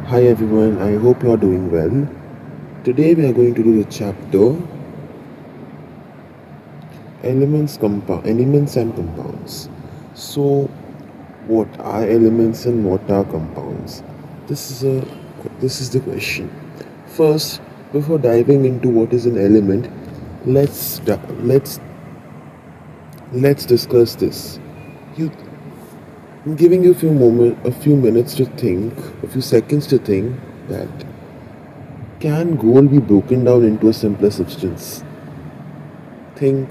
Hi everyone, I hope you are doing well. Today we are going to do the chapter elements and compounds. So, what are elements and what are compounds? This is a this is the question. First, before diving into what is an element, let's di- let's discuss this. You I'm giving you a few minutes to think, a few seconds to think that can gold be broken down into a simpler substance? Think.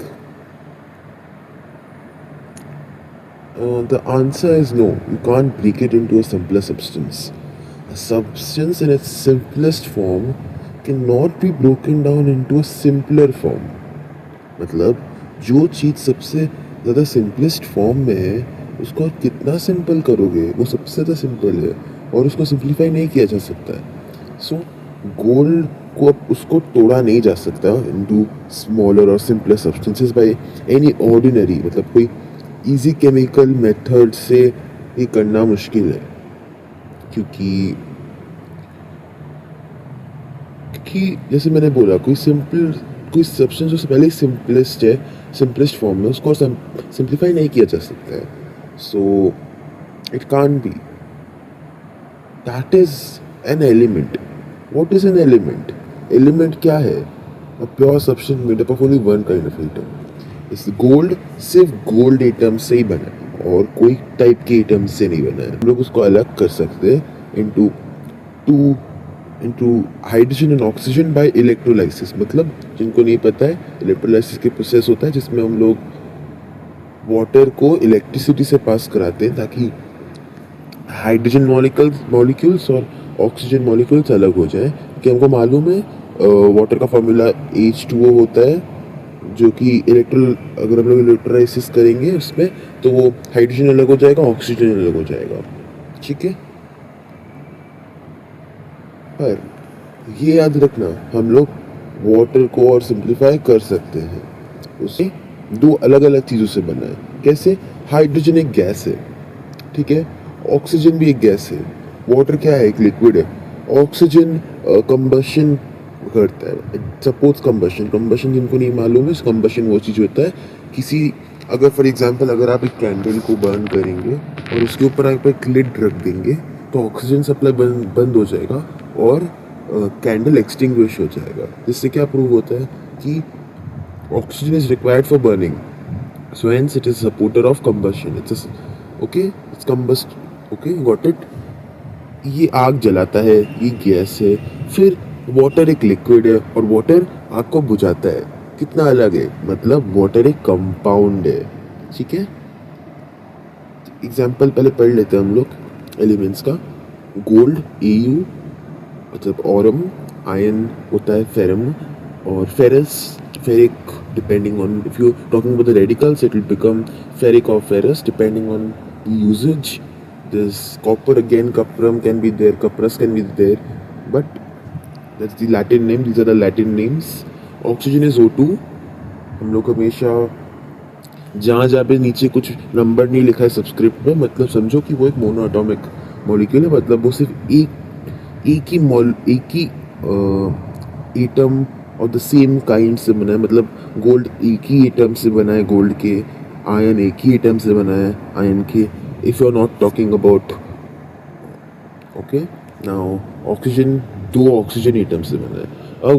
The answer is no. You can't break it into a simpler substance. A substance in its simplest form cannot be broken down into a simpler form. मतलब जो चीज़ सबसे ज़्यादा simplest form में है उसको आप कितना simple करोगे वो सबसे ज़्यादा सिंपल है और उसको सिंप्लीफाई नहीं किया जा सकता है. सो गोल्ड को अब उसको तोड़ा नहीं जा सकता इनटू स्मॉलर और simpler substances by any ordinary, मतलब कोई इजी केमिकल मेथड से ये करना मुश्किल है. क्योंकि क्योंकि जैसे मैंने बोला कोई सब्सटेंस जो पहले सिंपलेस्ट फॉर्म में उसको सिंप्लीफाई नहीं किया जा सकता है. So it can't be. That is an element. What is an element? Element क्या है? A pure substance made up of only one kind of atom. इस गोल्ड सिर्फ गोल्ड एटम से ही बना है और कोई टाइप के एटम से नहीं बना है. हम लोग उसको अलग कर सकते हैं into two into hydrogen and oxygen by electrolysis. मतलब जिनको नहीं पता है, इलेक्ट्रोलाइसिस के प्रोसेस होता है जिसमें हम लोग वाटर को इलेक्ट्रिसिटी से पास कराते हैं ताकि हाइड्रोजन मॉलिक्यूल्स और ऑक्सीजन मॉलिक्यूल्स अलग हो जाए. कि हमको मालूम है वाटर का फॉर्मूला H2O होता है जो कि अगर हम लोग इलेक्ट्रोलाइसिस करेंगे उसमें तो वो हाइड्रोजन अलग हो जाएगा, ऑक्सीजन अलग हो जाएगा. ठीक है. पर ये याद रखना हम लोग वाटर को और सिंप्लीफाई कर सकते हैं. उसे दो अलग अलग चीज़ों से बना है. कैसे? हाइड्रोजन एक गैस है, ठीक है. ऑक्सीजन भी एक गैस है. वाटर क्या है? एक लिक्विड है. ऑक्सीजन कंबशन करता है. सपोज कंबशन जिनको नहीं मालूम है, कंबशन वो चीज़ होता है किसी अगर फॉर एग्जांपल अगर आप एक कैंडल को बर्न करेंगे और उसके ऊपर आप एक लिड रख देंगे तो ऑक्सीजन सप्लाई बंद हो जाएगा और कैंडल एक्सटिंग्विश हो जाएगा. जिससे क्या प्रूव होता है कि oxygen is required for burning. So hence it is supporter of combustion. It's combust. Okay, got it. ये आग जलाता है, ये गैस है. फिर वाटर एक लिक्विड है और वाटर आग को बुझाता है. कितना अलग है? मतलब वाटर एक कंपाउंड है. ठीक है. एग्जाम्पल पहले पढ़ लेते हैं हम लोग एलिमेंट्स का. गोल्ड Au मतलब ऑरम. आयरन होता है फेरम और ferric depending on if you talking about the radicals it will become ferric और ferrous depending on the usage. This copper again, cuprum can be there, cuprous can be there, but that's the Latin name. These are the Latin names. Oxygen is O2. हम लोग हमेशा जहाँ जहाँ पे नीचे कुछ number नहीं लिखा है सबस्क्रिप्ट में, मतलब समझो कि वो एक मोनोएटॉमिक मॉलिक्यूल है. मतलब वो सिर्फ एक ही atom of the same kind से बना है. मतलब गोल्ड एक ही एटम से बना है गोल्ड के. आयरन एक ही एटम से बना है आयरन के. If you're not talking about now oxygen दो ऑक्सीजन एटम से बना है. अब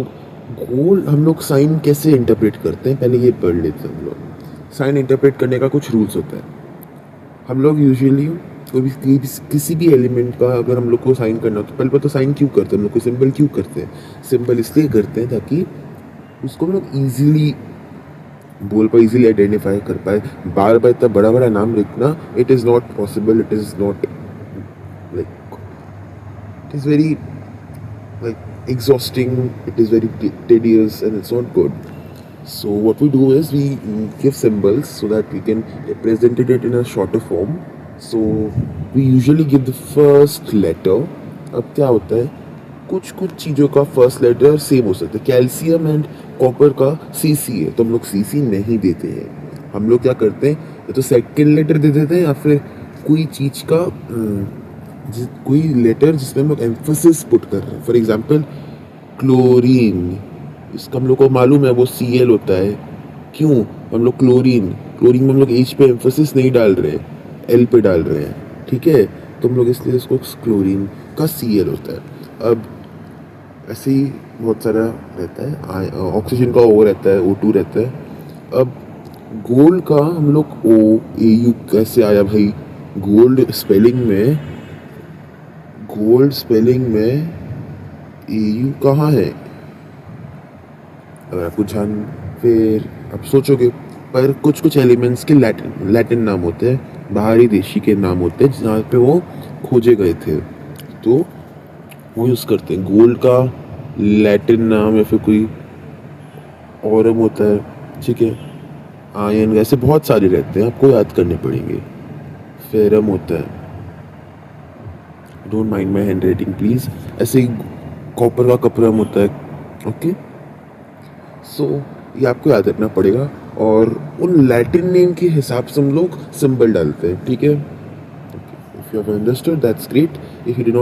गोल्ड हम लोग साइन कैसे इंटरप्रेट करते हैं पहले ये पढ़ लेते हैं. हम लोग साइन इंटरप्रेट करने का कुछ रूल्स होता है. हम लोग यूजुअली किसी भी एलिमेंट का अगर हम लोग को साइन करना हो तो पहले तो साइन क्यों करते हैं हम लोग को? सिंबल क्यों करते हैं? सिंबल इसलिए करते हैं ताकि उसको हम लोग ईजिली बोल पाए, इजीली आइडेंटिफाई कर पाए. बार बार इतना बड़ा बड़ा नाम लिखना it is not possible. It is not like it is very like exhausting. It is very tedious and it's not good. So what we do is we give symbols so that we can represent it in a shorter form. So we usually give the first letter. अब क्या होता है कुछ चीज़ों का first letter same हो सकता है. कैल्शियम एंड कॉपर का Cc है तो हम लोग Cc नहीं देते हैं. हम लोग क्या करते हैं या तो सेकेंड लेटर दे देते हैं या फिर कोई चीज़ का कोई लेटर जिसमें हम लोग एम्फोसिस पुट कर रहे हैं. फॉर एग्जाम्पल क्लोरीन, इसका हम लोग को मालूम है वो Cl होता है. क्यों हम लोग क्लोरीन क्लोरीन में हम लोग H पे एम्फोसिस नहीं डाल रहे, L पे डाल रहे हैं. ठीक है, तो हम लोग इसलिए इसको क्लोरीन का Cl होता है. अब ऐसे ही बहुत सारा रहता है. ऑक्सीजन का O रहता है, O2 रहता है. अब गोल्ड का हम लोग OAU कैसे आया भाई? गोल्ड स्पेलिंग में AU कहाँ है? अगर आपको फिर आप सोचोगे, पर कुछ कुछ एलिमेंट्स के लैटिन नाम होते हैं, बाहरी देशी के नाम होते हैं जहाँ पे वो खोजे गए थे, तो वो यूज़ करते हैं. गोल्ड का लैटिन नाम या फिर कोई ऑरम होता है. ठीक है, आयन, ऐसे बहुत सारे रहते हैं, आपको याद करने पड़ेंगे. फेरम होता है. Don't mind my hand writing please. ऐसे ही कॉपर का कपरम होता है. ओके, सो ये आपको याद रखना पड़ेगा. और उन लैटिन नेम के हिसाब से हम लोग सिंबल डालते हैं. ठीक है, if you have understood, that's great. If you did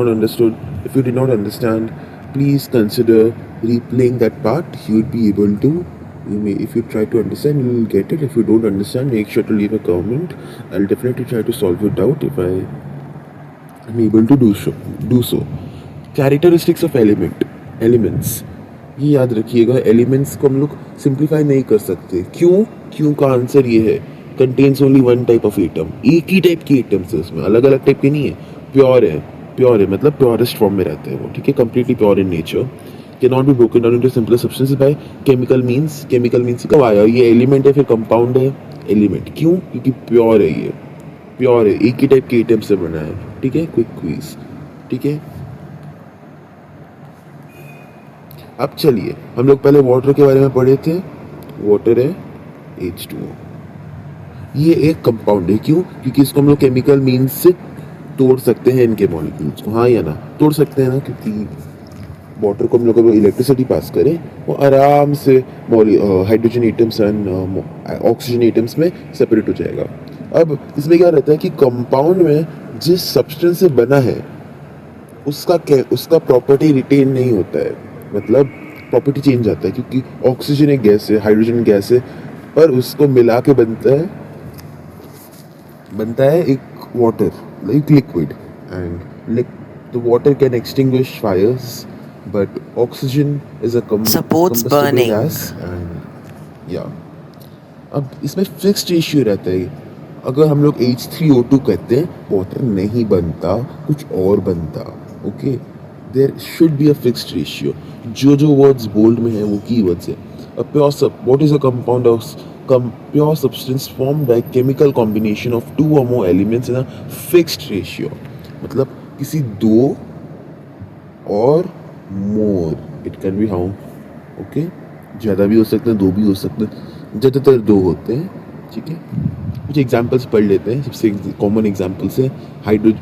not understand, please consider replaying that part. You would be able to. If you try to understand, you will get it. If you don't understand, make sure to leave a comment. I'll definitely try to solve it out if I am able to do so. Characteristics of elements. ये याद रखिएगा, elements को हम लोग simplify नहीं कर सकते. क्यों का आंसर ये है, contains only one type of atom. एक ही टाइप की एटम्स है उसमें, अलग अलग टाइप के नहीं है. प्योर है मतलब प्योरेस्ट फॉर्म में रहते हैं वो. ठीक है, completely pure in nature. Can not be broken down into simpler substances by chemical means. कब आया ये? एलिमेंट है फिर कंपाउंड है. एलिमेंट क्यों? क्योंकि प्योर है, ये प्योर है, एक ही टाइप के एटम से बना है. ठीक है, क्विक क्विज. ठीक है, अब चलिए, हम लोग पहले वाटर के बारे में पढ़े थे. वाटर है H2O. ये एक कंपाउंड है. क्यों? क्योंकि इसको हम लोग केमिकल मींस से तोड़ सकते हैं इनके मॉलिक्यूल्स को. हाँ या ना? तोड़ सकते हैं ना, क्योंकि वाटर को हम लोग इलेक्ट्रिसिटी पास करें वो आराम से hydrogen atoms and oxygen atoms में सेपरेट हो जाएगा. अब इसमें क्या रहता है कि कंपाउंड में जिस सब्सटेंस से बना है उसका प्रॉपर्टी रिटेन नहीं होता है. मतलब प्रॉपर्टी चेंज आता है, क्योंकि ऑक्सीजन एक गैस है, हाइड्रोजन गैस है, पर उसको मिला के बनता है एक water, like liquid. And the water can extinguish fires, but oxygen is a combustible gas. And या, अब इसमें फिक्स्ड रेशियो रहता है. अगर हम लोग H3O2 कहते हैं, वाटर नहीं बनता, कुछ और बनता. Okay, there should be a fixed ratio. जो वर्ड्स बोल्ड में है वो की वर्ड्स है. What is a compound of pure substance formed by chemical combination of two or more elements in a fixed ratio. मतलब किसी दो और more. It can be how? Okay, ज़्यादा भी हो सकते हैं, दो भी हो सकते हैं, ज़्यादातर दो होते हैं. ठीक है, कुछ एग्जाम्पल्स पढ़ लेते हैं. सबसे कॉमन एग्जाम्पल्स है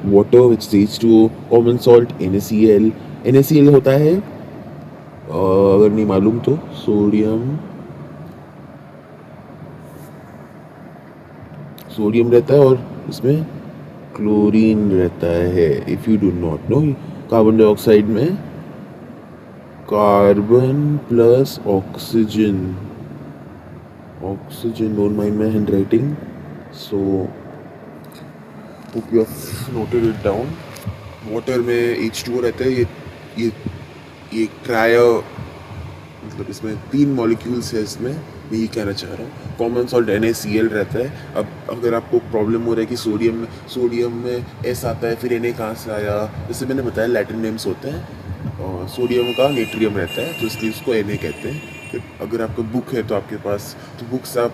water which H2O, common salt NaCl होता है. अगर नहीं मालूम तो सोडियम रहता है और इसमें क्लोरीन रहता है. If you do not know, carbon dioxide में carbon plus oxygen. Don't mind my handwriting, so hope you have noted it down. Water में H2O रहता है. ये क्रायो, मतलब इसमें 3 मॉलिक्यूल्स है. इसमें मैं ये कहना चाह रहा हूँ. कॉमन सॉल्ट NaCl रहता है. अब अगर आपको प्रॉब्लम हो रहा है कि सोडियम में S आता है, फिर Na कहाँ से आया, जैसे मैंने बताया लैटिन नेम्स होते हैं. सोडियम का नेट्रियम रहता है, तो इसलिए उसको Na कहते हैं. फिर अगर आपका बुक है तो आपके पास, तो बुक्स आप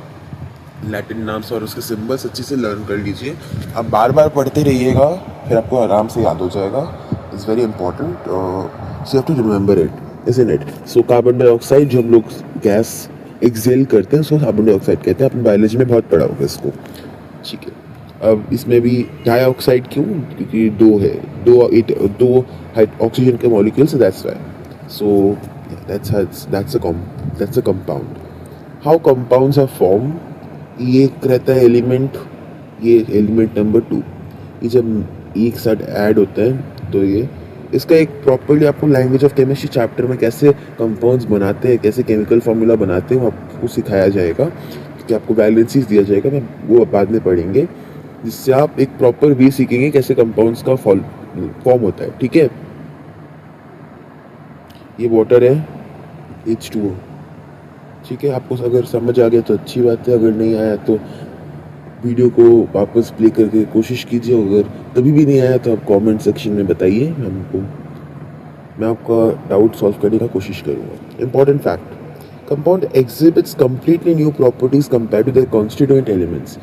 लैटिन नाम्स और उसके सिंबल्स अच्छे से लर्न कर लीजिए. आप बार बार पढ़ते रहिएगा, फिर आपको आराम से याद हो जाएगा. It's very important, so you have to remember it, isn't it? So carbon dioxide जो हम लोग गैस एक्सेल करते हैं उसको कार्बन डाइऑक्साइड कहते हैं. आपने बायोलॉजी में बहुत पढ़ा होगा इसको. ठीक है, अब इसमें भी डाइऑक्साइड क्यों? क्योंकि दो ऑक्सीजन के molecules, that's why. So that's a compound. How compounds are form. ये एक रहता है एलिमेंट, ये एलिमेंट नंबर 2. ये जब एक साथ ऐड होते हैं। तो ये इसका एक प्रॉपर्ली आपको लैंग्वेज ऑफ केमिस्ट्री चैप्टर में कैसे कंपाउंड्स बनाते हैं, कैसे केमिकल फार्मूला बनाते हैं, वो आपको सिखाया जाएगा, कि आपको वैलेंसीज दिया जाएगा, मैं वो बाद में पढ़ेंगे, जिससे आप एक प्रॉपर वे सीखेंगे कैसे कंपाउंड्स का फॉर्म होता है। ठीक है, ये वाटर है H2O। ठीक है, आपको अगर समझ आ गया तो अच्छी बात है, अगर नहीं आया तो वीडियो को वापस प्ले करके कोशिश कीजिए, अगर तभी भी नहीं आया तो आप कमेंट सेक्शन में बताइए, मैं आपका डाउट सॉल्व करने का कोशिश करूँगा। Important fact, compound exhibits completely new properties compare to their constituent elements.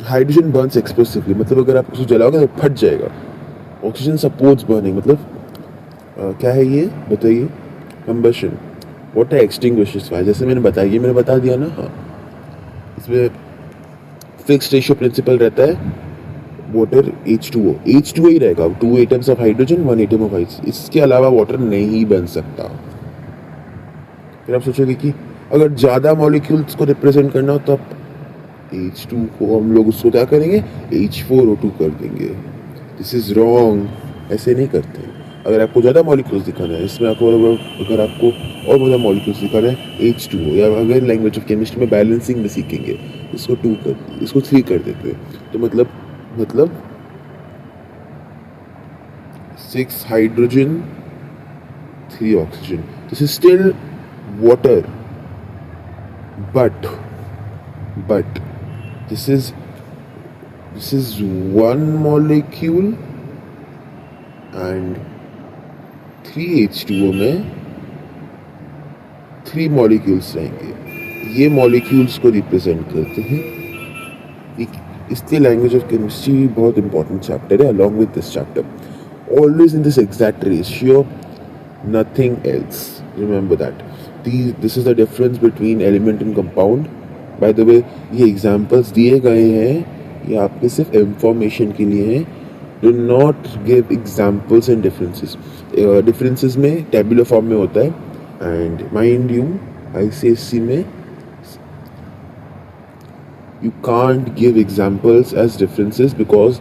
Hydrogen burns explosively, मतलब अगर आप उसको जलाओगे तो फट जाएगा। ऑक्सीजन सपोर्ट्स बर्निंग, मतलब क्या है ये बताइए, कंबशन। वाटर एक्सटिंग्विशेस फायर, जैसे मैंने बताया, ये मैंने बता दिया ना। हाँ, इसमें फिक्स्ड रेशियो प्रिंसिपल रहता है, वाटर H2O ही रहेगा, 2 atoms of hydrogen 1 atom of oxygen, इसके अलावा वाटर नहीं बन सकता। फिर आप सोचोगे कि अगर ज़्यादा मॉलिक्यूल्स को रिप्रेजेंट करना हो तो आप H2 को हम लोग उसको क्या करेंगे, H4O2 कर देंगे। दिस इज़ रॉन्ग, ऐसे नहीं करते। अगर आपको ज़्यादा मॉलिक्यूल्स दिखाना है, इसमें आपको अगर आपको और ज़्यादा मॉलिक्यूल्स दिखाना है H2O, या अगर लैंग्वेज ऑफ केमिस्ट्री में बैलेंसिंग में सीखेंगे, इसको 3 कर देते हैं। तो मतलब 6 hydrogen 3 oxygen, this is still water, but this is 1 molecule and 3H2O में 3 मॉलिक्यूल्स रहेंगे। ये मॉलिक्यूल्स को रिप्रेजेंट करते हैं। इसके लैंग्वेज ऑफ केमिस्ट्री बहुत इंपॉर्टेंट चैप्टर है, along with this chapter. Always in this exact ratio, nothing else, remember that. This is the difference between element and compound. By the way, ये examples दिए गए हैं, ये आपके सिर्फ इंफॉर्मेशन के लिए हैं। Do not give examples and differences. Differences में टेबुलर फॉर्म में होता है, एंड माइंड यू ICSE में you can't give examples as differences, because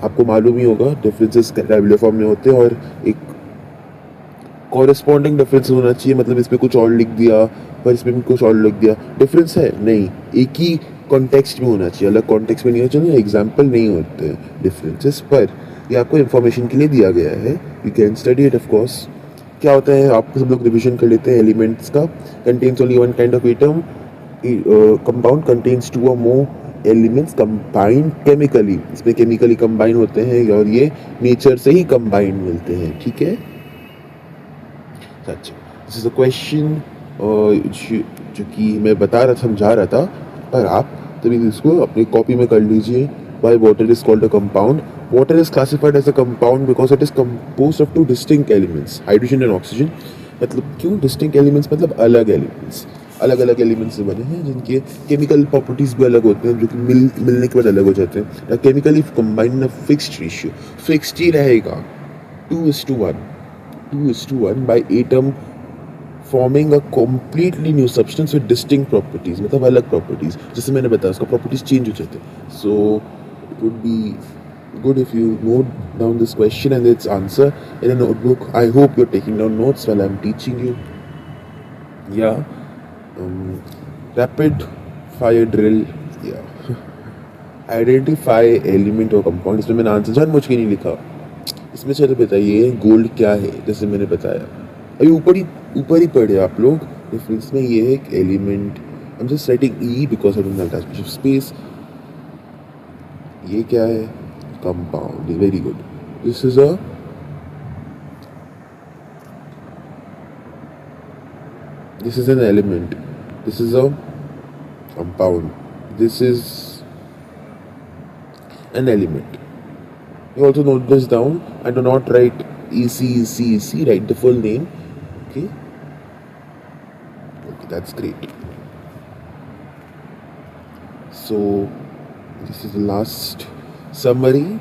आपको मालूम ही होगा डिफरेंसेस टेबुलर फॉर्म में होते हैं, और एक कॉरेस्पॉन्डिंग डिफरेंस होना चाहिए। मतलब इसमें कुछ और लिख दिया, पर इसमें भी कुछ और लिख दिया, डिफरेंस है नहीं, एक ही कॉन्टेक्स्ट में होना चाहिए, अलग कॉन्टेक्स्ट में नहीं होना चाहिए। एग्जाम्पल नहीं होते हैं डिफरेंसेस, पर ये आपको इन्फॉर्मेशन के लिए दिया गया है, you can study it of course. क्या होता है, आपको सब लोग रिविजन कर लेते हैं एलिमेंट्स का। Contains only 1 kind of atom, compound contains 2 or more elements combined chemically, इसमें केमिकली कंबाइन होते हैं, और ये नेचर से ही कंबाइंड मिलते हैं। ठीक है, अच्छा, दिस इज अ क्वेश्चन जो कि मैं समझा रहा था, पर आप तभी इसको अपनी कॉपी में कर लीजिए। Why water is called a compound? Water is classified as a compound because it is composed of 2 distinct elements, hydrogen and oxygen. मतलब क्यों distinct elements, मतलब अलग elements, अलग अलग एलिमेंट्स से बने हैं, जिनके केमिकल प्रॉपर्टीज भी अलग होते हैं, जो कि मिलने के बाद अलग हो जाते हैं। Chemically combined in fixed ratio, fixed ही रहेगा, 2:1 by atom forming a completely new substance with distinct properties, मतलब अलग properties। जैसे मैंने बताया, उसका properties change हो जाते हैं। So it would be good if you note down this question and its answer in a notebook. I hope you're taking down notes while I'm teaching you. Yeah, rapid fire drill. Yeah, identify element or compound. इसमें मैंने answer जानबूझ के नहीं लिखा। इसमें चलो बताइए gold क्या है, जैसे मैंने बताया अभी ऊपर ही पढ़े आप लोग। डिफरेंस में ये है एक element, I am just writing E because I don't have that much of space. ये क्या है, compound, very good. This is an element, this is a compound, this is an element. You also note this down. I do not write EC, write the full name. Okay, that's great. So this is the last summary,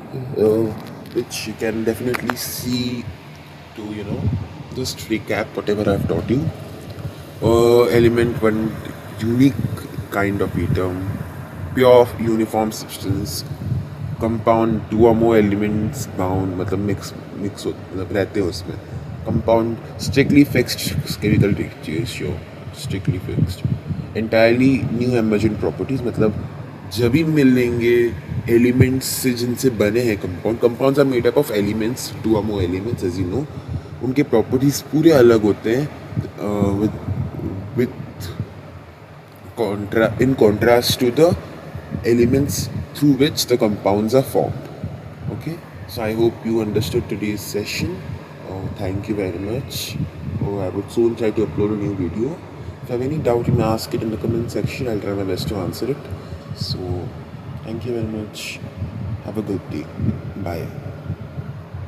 which you can definitely see to just recap whatever I've taught you. Element 1, unique kind of atom, pure uniform substance. Compound two और more elements bound मतलब mix मतलब रहते हैं उसमें. Compound strictly fixed chemical ratio, strictly fixed. Entirely new emergent properties मतलब जब भी मिलेंगे एलिमेंट्स से जिनसे बने हैं compound. Compounds are made up of elements, two और more elements as you know. उनके प्रॉपर्टीज पूरे अलग होते हैं with in contrast to the elements through which the compounds are formed. Okay, so I hope you understood today's session. Thank you very much. I would soon try to upload a new video. If you have any doubt, you may ask it in the comment section. I'll try my best to answer it. So thank you very much. Have a good day. Bye.